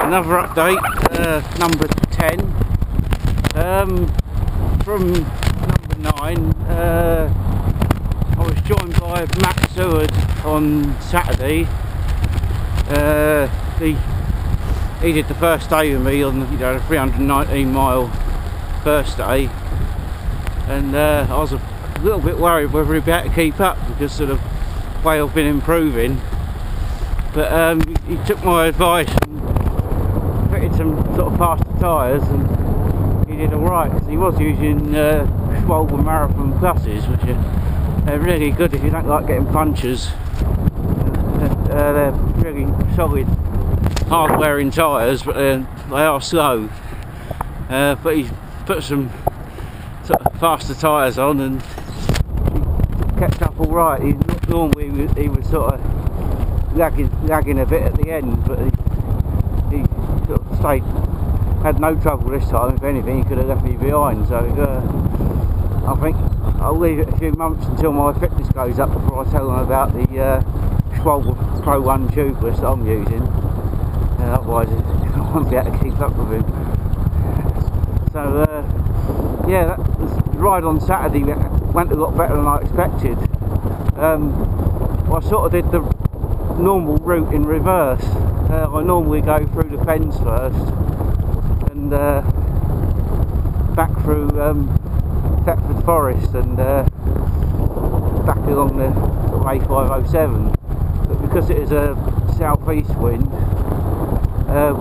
another update, number 10. From number 9, I was joined by Matt Seward on Saturday. He did the first day with me on the 319 mile first day, and I was a little bit worried whether he'd be able to keep up because of the way I've been improving. But he took my advice and fitted some sort of faster tyres, and he did alright. He was using Schwalbe Marathon Pluses, which are really good if you don't like getting punches. They're really solid, hard wearing tyres, but they are slow. But he's put some sort of faster tyres on and he kept up alright. Normally he was sort of lagging a bit at the end, but he sort of had no trouble this time. If anything, he could have left me behind. So I think I'll leave it a few months until my fitness goes up before I tell them about the Schwalbe Pro 1 tubeless that I'm using. Otherwise I won't be able to keep up with him. So yeah, the ride on Saturday went a lot better than I expected. I sort of did the normal route in reverse. I normally go through the fens first and back through Thetford Forest and back along the sort of A507, but because it is a southeast wind, I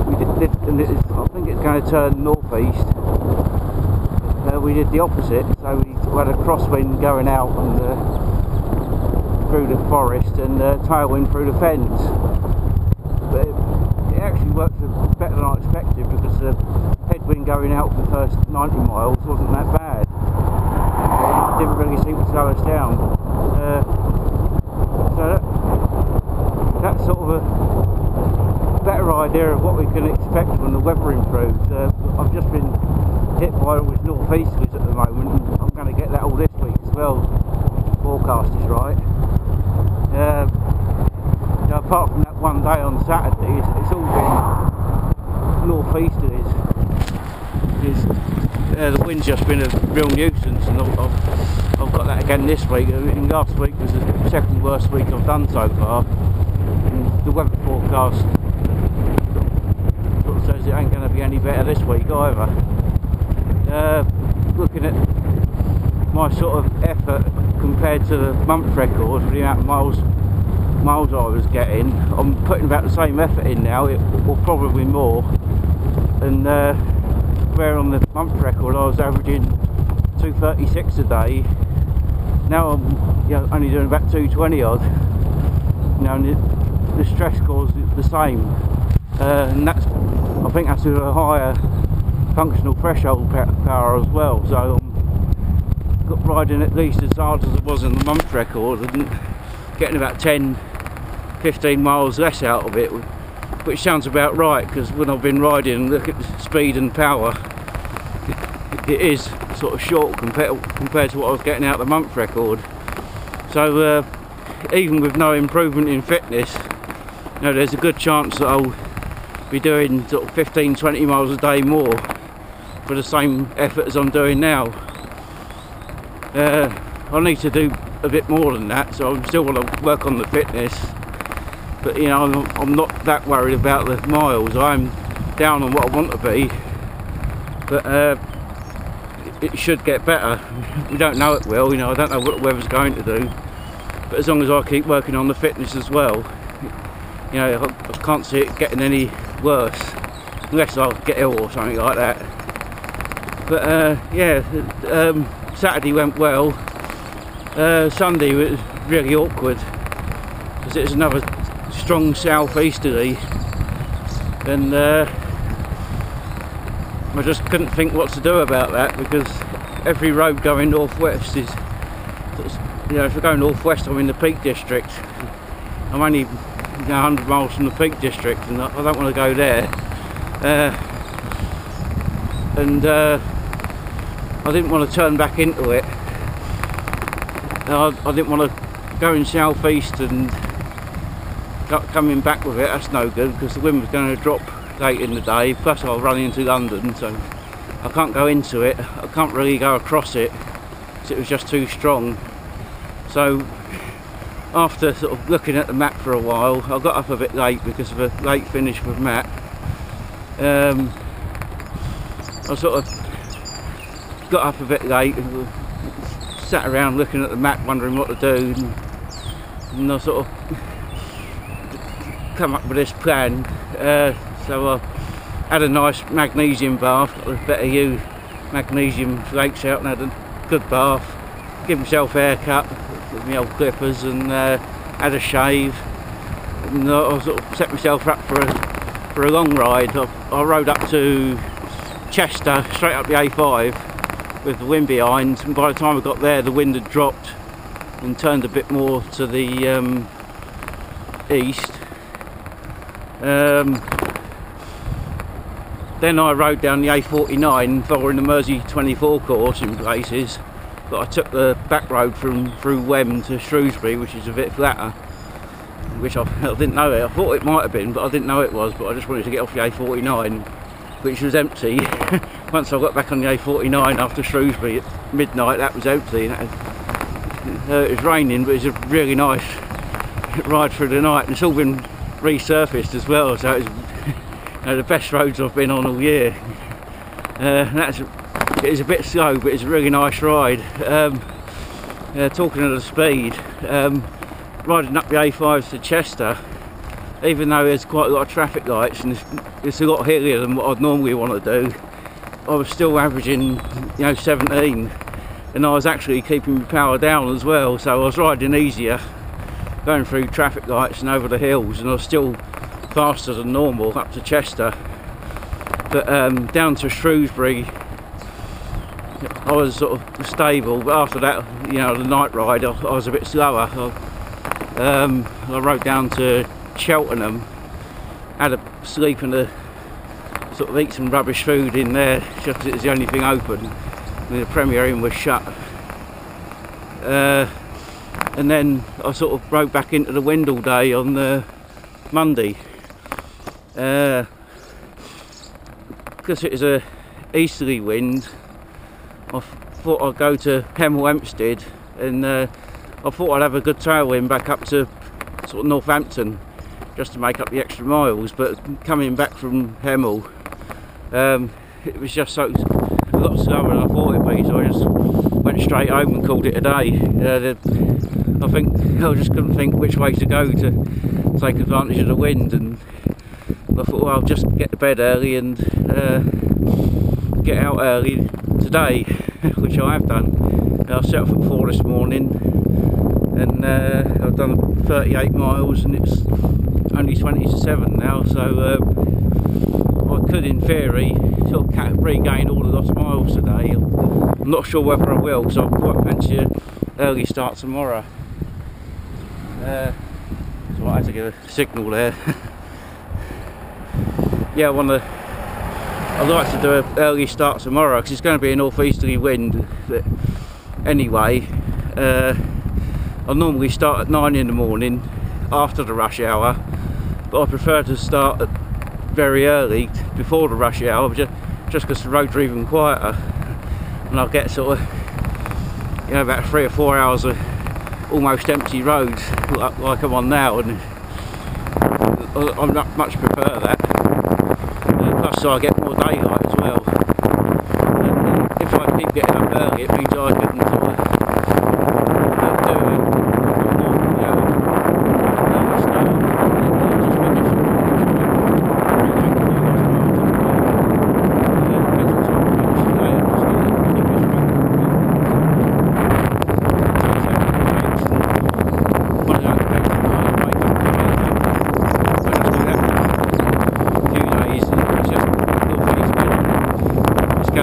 think it's going to turn northeast. We did the opposite, so we had a crosswind going out and through the forest and tailwind through the fens. But it actually worked better than I expected because the headwind going out for the first 90 miles wasn't that bad. It didn't really seem to slow us down. So that's sort of a better idea of what we can expect when the weather improves. I've just been hit by with northeasterlies at the moment, and I'm going to get that all this week as well. The forecast is right. Apart from that one day on Saturday, it's all been northeasterlies. The wind's just been a real nuisance, and I've got that again this week. I mean, last week was the second worst week I've done so far. And the weather forecast sort of says it ain't going to be any better this week either. Looking at my sort of effort compared to the month record for the amount of miles I was getting, I'm putting about the same effort in now, or probably more. And where on the month record I was averaging 236 a day, now I'm only doing about 220 odd. And the stress score is the same, and I think that's with a higher functional threshold power as well. So I'm riding at least as hard as it was in the month record and getting about 10-15 miles less out of it, which sounds about right, because when I've been riding and look at the speed and power, it is sort of short compared to what I was getting out of the month record. So even with no improvement in fitness, there's a good chance that I'll be doing sort of 15-20 miles a day more for the same effort as I'm doing now. I need to do a bit more than that, so I still want to work on the fitness. But I'm not that worried about the miles. I'm down on what I want to be, but it should get better. We don't know it will. I don't know what the weather's going to do, but as long as I keep working on the fitness as well, I can't see it getting any worse, unless I get ill or something like that. But Saturday went well. Sunday was really awkward because it was another strong southeasterly, and I just couldn't think what to do about that, because every road going northwest is, if I go northwest I'm in the Peak District. I'm only 100 miles from the Peak District and I don't want to go there. I didn't want to turn back into it. I didn't want to go in southeast and coming back with it. That's no good, because the wind was going to drop late in the day, plus I'll run into London, so I can't go into it, I can't really go across it, because it was just too strong. So after sort of looking at the map for a while, I got up a bit late because of a late finish with Matt. I sort of got up a bit late and sat around looking at the map, wondering what to do, and I sort of come up with this plan. So I had a nice magnesium bath, got the Better You magnesium flakes out, and had a good bath, give myself a haircut with my old clippers, and had a shave, and I sort of set myself up for a long ride. I rode up to Chester, straight up the A5 with the wind behind, and by the time I got there the wind had dropped and turned a bit more to the east. Then I rode down the A49 following the Mersey 24 course in places, but I took the back road through Wem to Shrewsbury, which is a bit flatter, which I didn't know it. I thought it might have been, but I didn't know it was. But I just wanted to get off the A49, which was empty. Once I got back on the A49 after Shrewsbury at midnight, that was empty. And it was raining, but it was a really nice ride through the night, and it's all been resurfaced as well, so it's the best roads I've been on all year. It is a bit slow, but it's a really nice ride. Talking of the speed, riding up the A5 to Chester, even though there's quite a lot of traffic lights and it's a lot hillier than what I'd normally want to do, I was still averaging 17, and I was actually keeping my power down as well, so I was riding easier, going through traffic lights and over the hills, and I was still faster than normal up to Chester. But down to Shrewsbury I was sort of stable, but after that, the night ride, I was a bit slower. I rode down to Cheltenham, had a sleep and sort of eat some rubbish food in there, just 'cause it was the only thing open. The Premier Inn was shut. And then I sort of rode back into the wind all day on the Monday. Because it was a easterly wind, I thought I'd go to Hemel Hempstead, and I thought I'd have a good tailwind back up to sort of Northampton just to make up the extra miles. But coming back from Hemel, it was just a lot slower than I thought it'd be, so I just went straight home and called it a day. I think I just couldn't think which way to go to take advantage of the wind, and I thought, well, I'll just get to bed early and get out early today, which I have done. I set off at 4 this morning, and I've done 38 miles, and it's only 20 to 7 now, so I could, in theory, sort of regain all the lost miles today. I'm not sure whether I will, because I quite fancy an early start tomorrow. So I had to get a signal there. Yeah, I'd like to do an early start tomorrow, because it's going to be a northeasterly wind. But anyway, I normally start at 9 in the morning after the rush hour, but I prefer to start very early before the rush hour, just because the roads are even quieter, and I'll get sort of about 3 or 4 hours of almost empty roads like I'm on now, and I much prefer that. Plus I get more daylight as well. And if I keep getting up early, it means I can sort of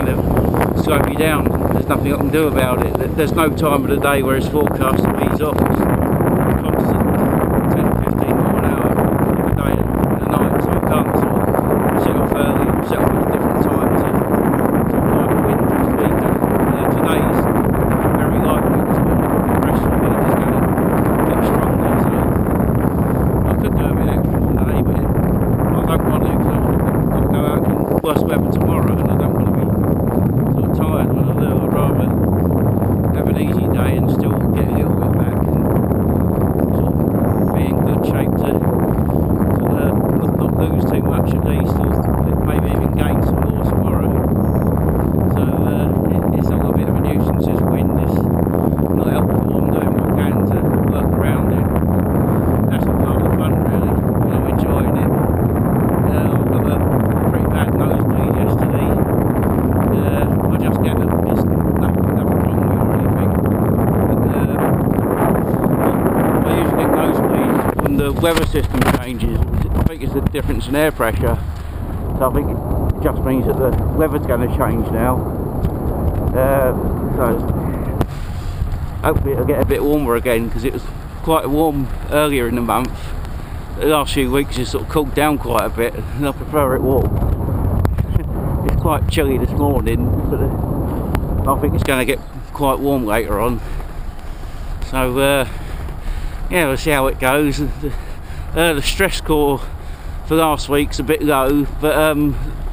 do more, slow me down. There's nothing I can do about it. There's no time of the day where it's forecast to ease off. It's constant 10-15 mile an hour every day and the night, so I can't sort of set off early, set off at a different time to avoid the wind and speed. Today is very light wind, but the rest of the wind is going to get stronger, so I could do a bit extra today, but I don't want to, because worse weather tomorrow, and I don't want to be sort of tired when I do. I'd rather have an easy day and still get a little bit back and sort of be in good shape to not lose too much at least, or maybe even gain some more tomorrow. So it's all a bit of a nuisance. This wind is not helpful. I'm doing what I can to work around it. That's part of the fun, really. I'm enjoying it. I've got a pretty bad nosebleed yesterday. I just get them, just nothing wrong with it or anything. I usually get nosebleeds when the weather system changes. I think it's the difference in air pressure. So I think it just means that the weather's going to change now. So hopefully it'll get a bit warmer again, because it was quite warm earlier in the month. The last few weeks it's sort of cooled down quite a bit, and I prefer it warm. It's quite chilly this morning, but I think it's going to get quite warm later on. So yeah, we'll see how it goes. The stress score for last week's a bit low, but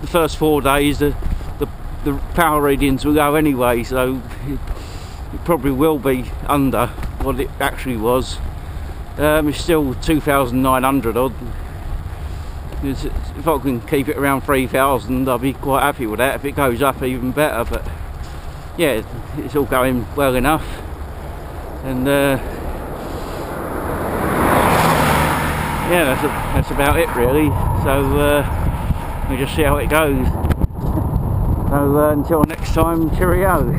the first 4 days the power readings will go anyway, so it probably will be under what it actually was. It's still 2,900 odd. If I can keep it around 3,000, I'll be quite happy with that. If it goes up, even better. But yeah, it's all going well enough, and yeah, that's about it really. So we'll just see how it goes. So until next time, cheerio.